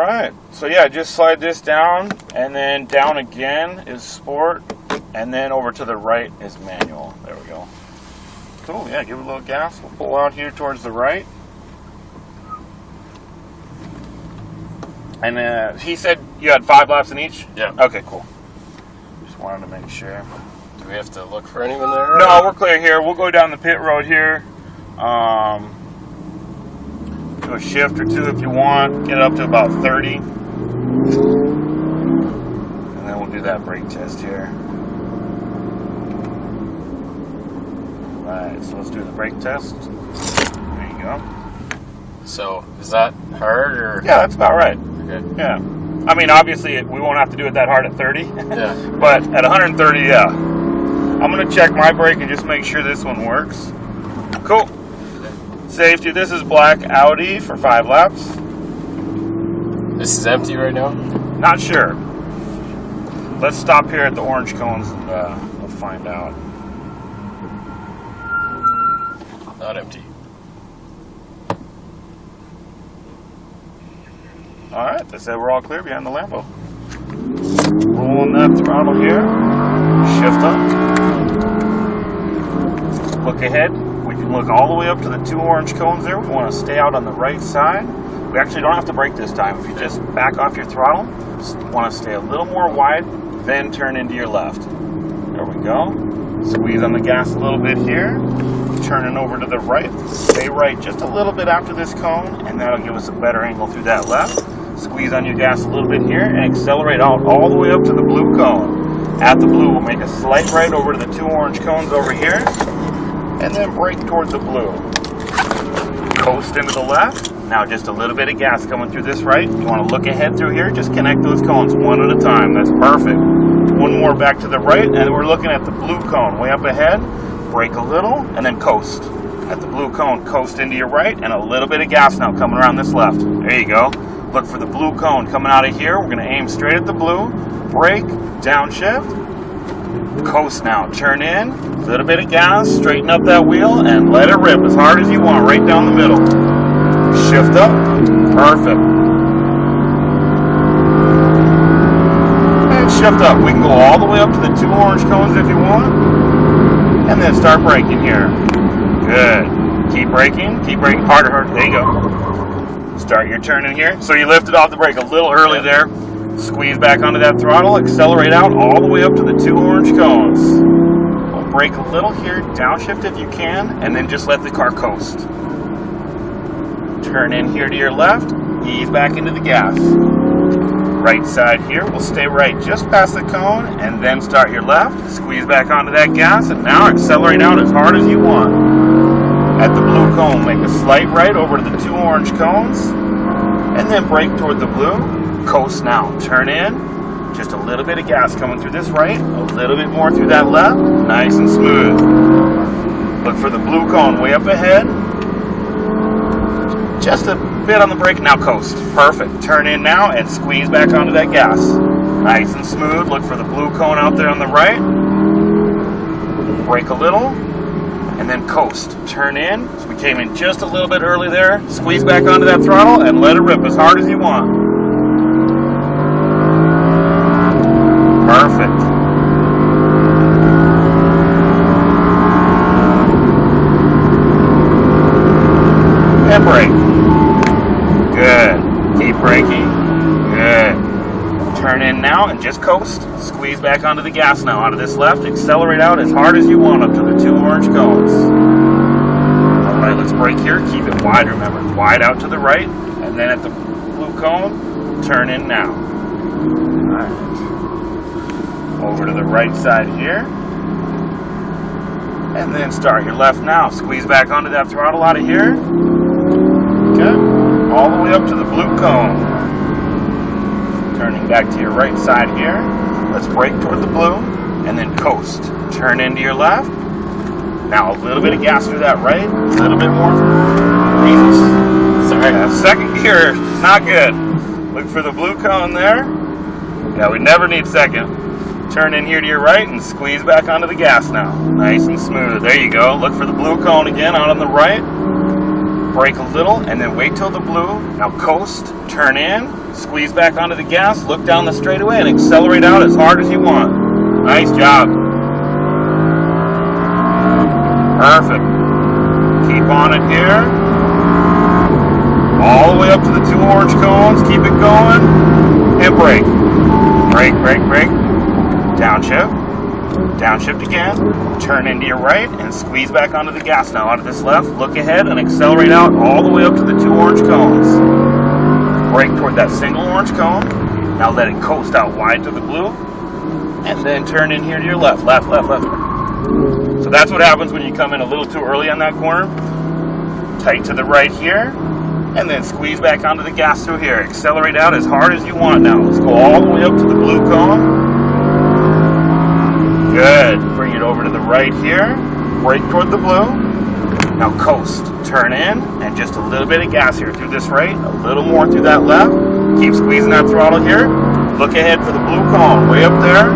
right. So yeah, just slide this down, and then down again is sport, and then over to the right is manual. There we go. Cool, yeah, give it a little gas. We'll pull out here towards the right. And he said you had 5 laps in each? Yeah. Okay, cool. Just wanted to make sure. Do we have to look for anyone there? No, we're clear here. We'll go down the pit road here. Do a shift or two if you want. Get it up to about 30. And then we'll do that brake test here. Alright, so let's do the brake test. There you go. So, is that hard or? Yeah, that's about right. Okay. Yeah. I mean, obviously, we won't have to do it that hard at 30. Yeah. But at 130, yeah. I'm going to check my brake and just make sure this one works. Cool. Safety, this is black Audi for 5 laps. This is empty right now? Not sure. Let's stop here at the orange cones and we'll find out. Not empty. Alright, they said we're all clear behind the Lambo. Rolling that throttle here. Shift up. Look ahead. We can look all the way up to the 2 orange cones there. We want to stay out on the right side. We actually don't have to brake this time. If you just back off your throttle, just want to stay a little more wide, then turn into your left. There we go. Squeeze on the gas a little bit here. Turning over to the right. Stay right just a little bit after this cone, and that'll give us a better angle through that left. Squeeze on your gas a little bit here, and accelerate out all the way up to the blue cone. At the blue, we'll make a slight right over to the 2 orange cones over here, and then brake towards the blue. Coast into the left. Now just a little bit of gas coming through this right. You want to look ahead through here, just connect those cones one at a time. That's perfect. One more back to the right, and we're looking at the blue cone way up ahead. Brake a little, and then coast. At the blue cone, coast into your right, and a little bit of gas now coming around this left. There you go. Look for the blue cone coming out of here. We're going to aim straight at the blue. Brake, downshift. Coast now. Turn in. A little bit of gas. Straighten up that wheel, and let it rip as hard as you want, right down the middle. Shift up. Perfect. And shift up. We can go all the way up to the 2 orange cones if you want. And then start braking here. Good. Keep braking. Keep braking harder, harder. There you go. Start your turn in here. So you lifted off the brake a little early there. Squeeze back onto that throttle. Accelerate out all the way up to the 2 orange cones. We'll brake a little here. Downshift if you can. And then just let the car coast. Turn in here to your left. Ease back into the gas. Right side here, we'll stay right just past the cone, and then start your left. Squeeze back onto that gas, and now accelerate out as hard as you want. At the blue cone, make a slight right over to the 2 orange cones, and then brake toward the blue. Coast now. Turn in. Just a little bit of gas coming through this right, a little bit more through that left. Nice and smooth. Look for the blue cone way up ahead. Just a bit on the brake, now coast. Perfect. Turn in now and squeeze back onto that gas. Nice and smooth. Look for the blue cone out there on the right. Brake a little, and then coast. Turn in. So we came in just a little bit early there. Squeeze back onto that throttle and let it rip as hard as you want. Perfect. And brake. Good. Keep braking. Good. Turn in now and just coast. Squeeze back onto the gas now. Out of this left. Accelerate out as hard as you want up to the 2 orange cones. Alright, let's brake here. Keep it wide, remember. Wide out to the right. And then at the blue cone, turn in now. Alright. Over to the right side here. And then start your left now. Squeeze back onto that throttle out of here. Okay. All the way up to the blue cone. Turning back to your right side here. Let's brake toward the blue and then coast. Turn into your left. Now a little bit of gas through that right. A little bit more. Jesus. Sorry, second gear, not good. Look for the blue cone there. Yeah, we never need second. Turn in here to your right and squeeze back onto the gas now. Nice and smooth. There you go. Look for the blue cone again out on the right. brake a little, and then wait till the blue. Now coast, turn in, squeeze back onto the gas, look down the straightaway, and accelerate out as hard as you want. Nice job. Perfect. Keep on it here. All the way up to the 2 orange cones. Keep it going. And brake. Brake, brake, brake. Downshift. Downshift again. Turn into your right and squeeze back onto the gas now. Onto this left. Look ahead and accelerate out all the way up to the 2 orange cones. Brake toward that single orange cone. Now let it coast out wide to the blue. And then turn in here to your left. Left, left, left. So that's what happens when you come in a little too early on that corner. Tight to the right here. And then squeeze back onto the gas through here. Accelerate out as hard as you want now. Let's go all the way up to the blue cone. Good. Bring it over to the right here. Brake toward the blue. Now coast. Turn in. And just a little bit of gas here through this right. A little more through that left. Keep squeezing that throttle here. Look ahead for the blue cone. Way up there.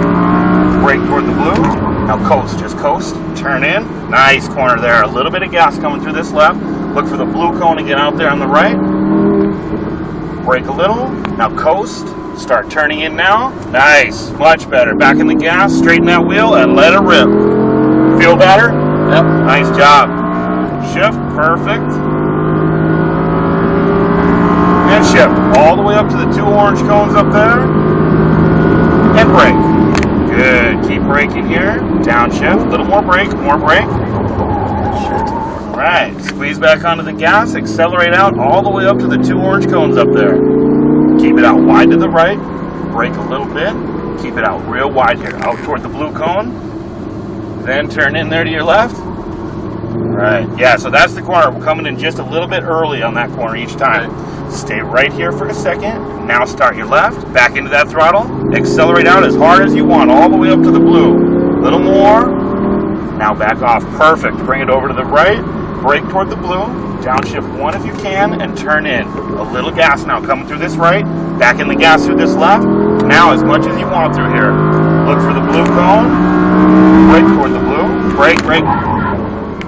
Brake toward the blue. Now coast. Just coast. Turn in. Nice corner there. A little bit of gas coming through this left. Look for the blue cone to get out there on the right. Brake a little. Now coast. Start turning in now. Nice. Much better. Back in the gas. Straighten that wheel and let it rip. Feel better? Yep. Nice job. Shift. Perfect. And shift. All the way up to the 2 orange cones up there. And brake. Good. Keep braking here. Downshift. A little more brake. More brake. Right, squeeze back onto the gas, accelerate out all the way up to the 2 orange cones up there. Keep it out wide to the right, brake a little bit, keep it out real wide here, out toward the blue cone, then turn in there to your left. Right, yeah, so that's the corner. We're coming in just a little bit early on that corner each time. Stay right here for a second, now start your left, back into that throttle, accelerate out as hard as you want, all the way up to the blue. A little more, now back off, perfect. Bring it over to the right. Brake toward the blue, downshift 1 if you can, and turn in. A little gas now coming through this right, back in the gas through this left. Now as much as you want through here. Look for the blue cone, brake toward the blue, brake, brake.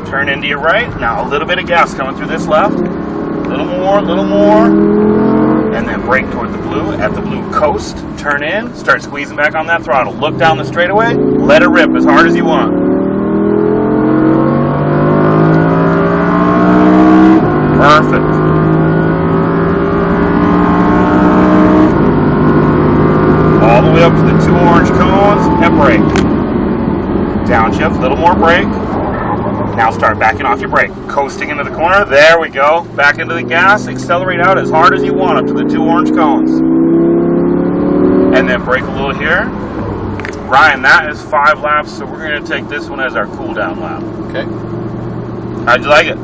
Turn into your right, now a little bit of gas coming through this left. Little more, and then brake toward the blue. At the blue, coast, turn in, start squeezing back on that throttle. Look down the straightaway, let it rip as hard as you want. Perfect. All the way up to the 2 orange cones and brake. Downshift, a little more brake. Now start backing off your brake. Coasting into the corner. There we go. Back into the gas. Accelerate out as hard as you want up to the 2 orange cones. And then brake a little here. Ryan, that is 5 laps, so we're going to take this one as our cool down lap. Okay. How'd you like it?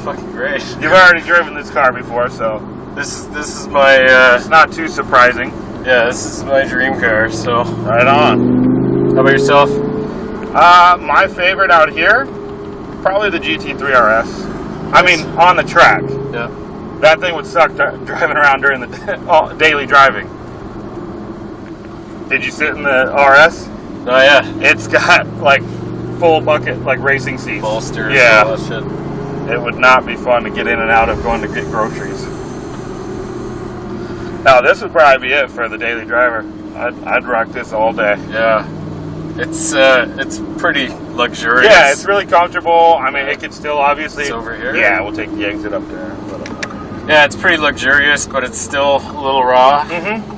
Fucking great. You've already driven this car before, so This is my it's not too surprising. yeah, this is my dream car. So Right on. how about yourself? My favorite out here, probably the GT3 RS. I mean, on the track. Yeah. That thing would suck driving around during the daily driving. Did you sit in the RS? Oh yeah. It's got like full bucket, like racing seats. Bolsters. Yeah. All that shit. It would not be fun to get in and out of going to get groceries. Now this would probably be it for the daily driver. I'd rock this all day. Yeah. It's pretty luxurious. Yeah, it's really comfortable. I mean, it could still obviously. It's over here? Yeah, we'll take the exit up there. Yeah, it's pretty luxurious, but it's still a little raw. Mm-hmm.